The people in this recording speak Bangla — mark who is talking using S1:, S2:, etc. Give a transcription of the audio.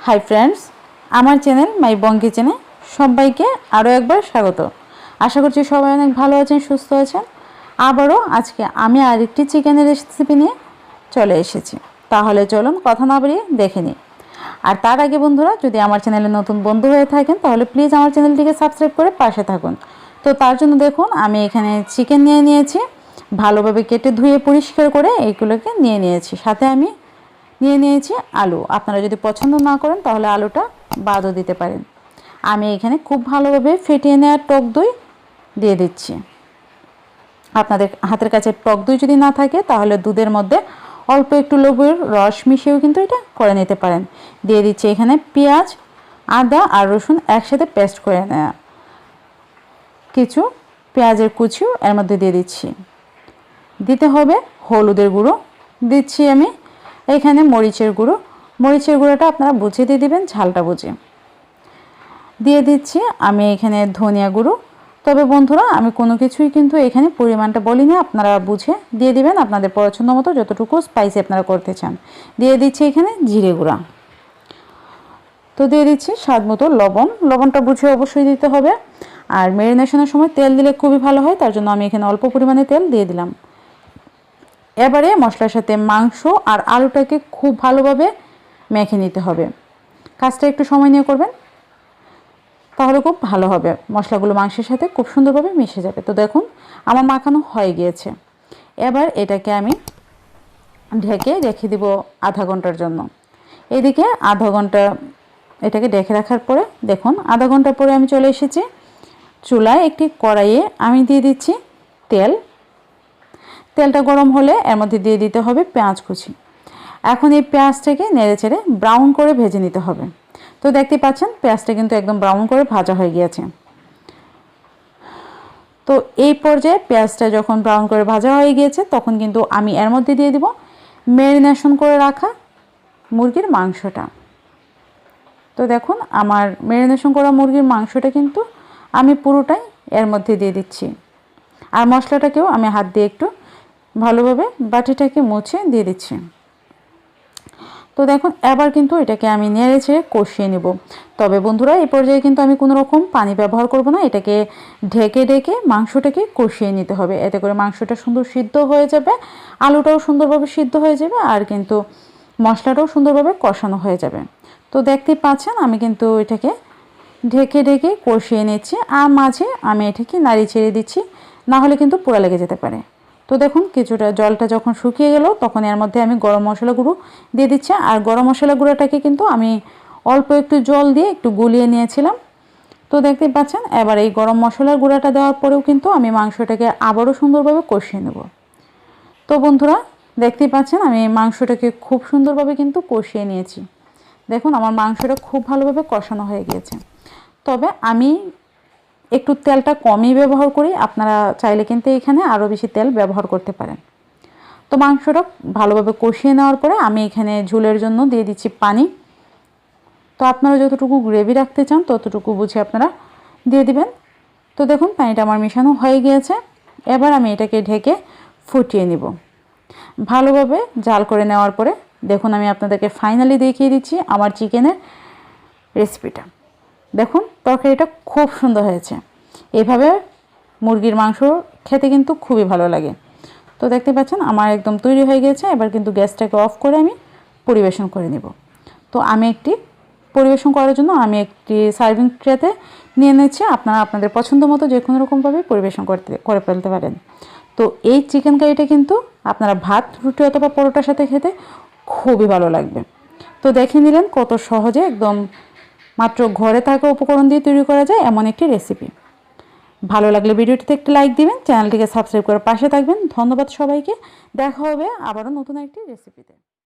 S1: হাই ফ্রেন্ডস, আমার চ্যানেল মাই বং কিচেনে সবাইকে আরও একবার স্বাগত। আশা করছি সবাই অনেক ভালো আছেন, সুস্থ আছেন। আবারও আজকে আমি আরেকটি চিকেনের রেসিপি নিয়ে চলে এসেছি। তাহলে চলুন কথা না বাড়িয়ে দেখে নিই। আর তার আগে বন্ধুরা, যদি আমার চ্যানেলে নতুন বন্ধু হয়ে থাকেন তাহলে প্লিজ আমার চ্যানেলটিকে সাবস্ক্রাইব করে পাশে থাকুন। তো তার জন্য দেখুন, আমি এখানে চিকেন নিয়ে নিয়েছি, ভালোভাবে কেটে ধুয়ে পরিষ্কার করে এইগুলোকে নিয়ে নিয়েছি। সাথে আমি নিয়ে নিয়েছি আলু। আপনারা যদি পছন্দ না করেন তাহলে আলুটা বাদও দিতে পারেন। আমি এখানে খুব ভালোভাবে ফেটিয়ে নেওয়া টক দই দিয়ে দিচ্ছি। আপনাদের হাতের কাছে টক দই যদি না থাকে তাহলে দুধের মধ্যে অল্প একটু লেবুর রস মিশিয়েও কিন্তু এটা করে নিতে পারেন। দিয়ে দিচ্ছি এখানে পেঁয়াজ, আদা আর রসুন একসাথে পেস্ট করে নেওয়া কিছু পেঁয়াজের কুচিও এর মধ্যে দিয়ে দিচ্ছি। দিতে হবে হলুদের গুঁড়ো, দিচ্ছি আমি এখানে মরিচের গুঁড়োটা আপনারা বুঝে দিয়ে দিবেন, ঝালটা বুঝে দিয়ে দিচ্ছি আমি এখানে ধনিয়া গুঁড়ো। তবে বন্ধুরা, আমি কোনো কিছুই কিন্তু এখানে পরিমাণটা বলিনি, আপনারা বুঝে দিয়ে দিবেন আপনাদের পছন্দ মতো, যতটুকু স্পাইসি আপনারা করতে চান। দিয়ে দিচ্ছি এখানে জিরে গুঁড়া। তো দিয়ে দিচ্ছি স্বাদ মতো লবণটা বুঝে অবশ্যই দিতে হবে। আর ম্যারিনেশনের সময় তেল দিলে খুবই ভালো হয়, তার জন্য আমি এখানে অল্প পরিমাণে তেল দিয়ে দিলাম। এবারে মশলার সাথে মাংস আর আলুটাকে খুব ভালোভাবে মেখে নিতে হবে। কাজটা একটু সময় নিয়ে করবেন, তাহলে খুব ভালো হবে। মশলাগুলো মাংসের সাথে খুব সুন্দরভাবে মিশে যাবে। তো দেখুন, আমার মাখানো হয়ে গিয়েছে। এবার এটাকে আমি ঢেকে রেখে দিব আধা ঘন্টার জন্য। এদিকে আধা ঘন্টা এটাকে ঢেকে রাখার পরে দেখুন, আধা ঘন্টা পরে আমি চলে এসেছি চুলায়। একটি কড়াইয়ে আমি দিয়ে দিচ্ছি তেলটা গরম হলে এর মধ্যে দিয়ে দিতে হবে পেঁয়াজ কুচি। এখন এই পেঁয়াজটাকে নেড়ে চেড়ে ব্রাউন করে ভেজে নিতে হবে। তো দেখতে পাচ্ছেন পেঁয়াজটা কিন্তু একদম ব্রাউন করে ভাজা হয়ে গিয়েছে। তো এই পর্যায়ে পেঁয়াজটা যখন ব্রাউন করে ভাজা হয়ে গিয়েছে তখন কিন্তু আমি এর মধ্যে দিয়ে দিব ম্যারিনেশন করে রাখা মুরগির মাংসটা। তো দেখুন, আমার ম্যারিনেশন করা মুরগির মাংসটা কিন্তু আমি পুরোটাই এর মধ্যে দিয়ে দিচ্ছি। আর মশলাটাকেও আমি হাত দিয়ে একটু ভালোভাবে বাটিটাকে মুছে দিয়ে দিচ্ছি। তো দেখুন, এবার কিন্তু এটাকে আমি নেড়ে ছেড়ে কষিয়ে নেব। তবে বন্ধুরা, এই পর্যায়ে কিন্তু আমি কোনো রকম পানি ব্যবহার করব না। এটাকে ঢেকে মাংসটাকে কষিয়ে নিতে হবে। এতে করে মাংসটা সুন্দর সিদ্ধ হয়ে যাবে, আলুটাও সুন্দরভাবে সিদ্ধ হয়ে যাবে, আর কিন্তু মশলাটাও সুন্দরভাবে কষানো হয়ে যাবে। তো দেখতেই পাচ্ছেন আমি কিন্তু এটাকে ঢেকে কষিয়ে নিচ্ছি, আর মাঝে আমি এটাকে নাড়িয়ে ছেড়ে দিচ্ছি, না হলে কিন্তু পোড়া লেগে যেতে পারে। তো দেখুন, কিছুটা জলটা যখন শুকিয়ে গেল তখন এর মধ্যে আমি গরম মশলা গুঁড়ো দিয়ে দিচ্ছি। আর গরম মশলা গুঁড়োটাকে কিন্তু আমি অল্প একটু জল দিয়ে একটু গুলিয়ে নিয়েছিলাম। তো দেখতেই পাচ্ছেন, এবার এই গরম মশলার গুঁড়োটা দেওয়ার পরেও কিন্তু আমি মাংসটাকে আবারও সুন্দরভাবে কষিয়ে নেব। তো বন্ধুরা, দেখতেই পাচ্ছেন আমি মাংসটাকে খুব সুন্দরভাবে কিন্তু কষিয়ে নিয়েছি। দেখুন, আমার মাংসটা খুব ভালোভাবে কষানো হয়ে গিয়েছে। তবে আমি একটু তেলটা কমই ব্যবহার করি, আপনারা চাইলে কিন্তু এখানে আরও বেশি তেল ব্যবহার করতে পারেন। তো মাংসটা ভালোভাবে কষিয়ে নেওয়ার পরে আমি এখানে ঝোলের জন্য দিয়ে দিচ্ছি পানি। তো আপনারা যতটুকু গ্রেভি রাখতে চান ততটুকু বুঝে আপনারা দিয়ে দিবেন। তো দেখুন, পানিটা আমার মেশানো হয়ে গিয়েছে। এবার আমি এটাকে ঢেকে ফুটিয়ে নিব। ভালোভাবে জাল করে নেওয়ার পরে দেখুন, আমি আপনাদেরকে ফাইনালি দেখিয়ে দিচ্ছি আমার চিকেনের রেসিপিটা। দেখুন, তরকারিটা খুব সুন্দর হয়েছে। এভাবে মুরগির মাংস খেতে কিন্তু খুবই ভালো লাগে। তো দেখতে পাচ্ছেন আমার একদম তৈরি হয়ে গেছে। এবার কিন্তু গ্যাসটাকে অফ করে আমি পরিবেশন করে নেব। তো আমি পরিবেশন করার জন্য আমি একটি সার্ভিং ট্রেতে নিয়ে নিচ্ছি। আপনারা আপনাদের পছন্দ মতো যে কোনো রকমভাবে পরিবেশন করে ফেলতে পারেন। তো এই চিকেন কারিটা কিন্তু আপনারা ভাত, রুটি অথবা পরোটার সাথে খেতে খুবই ভালো লাগবে। তো দেখে নিলেন কত সহজে একদম মাত্র ঘরে থাকা উপকরণ দিয়ে তৈরি করা যায় এমন একটি রেসিপি। ভালো লাগলে ভিডিওটিতে একটি লাইক দিবেন, চ্যানেলটিকে সাবস্ক্রাইব করে পাশে থাকবেন। ধন্যবাদ সবাইকে। দেখা হবে আবারও নতুন একটি রেসিপিতে।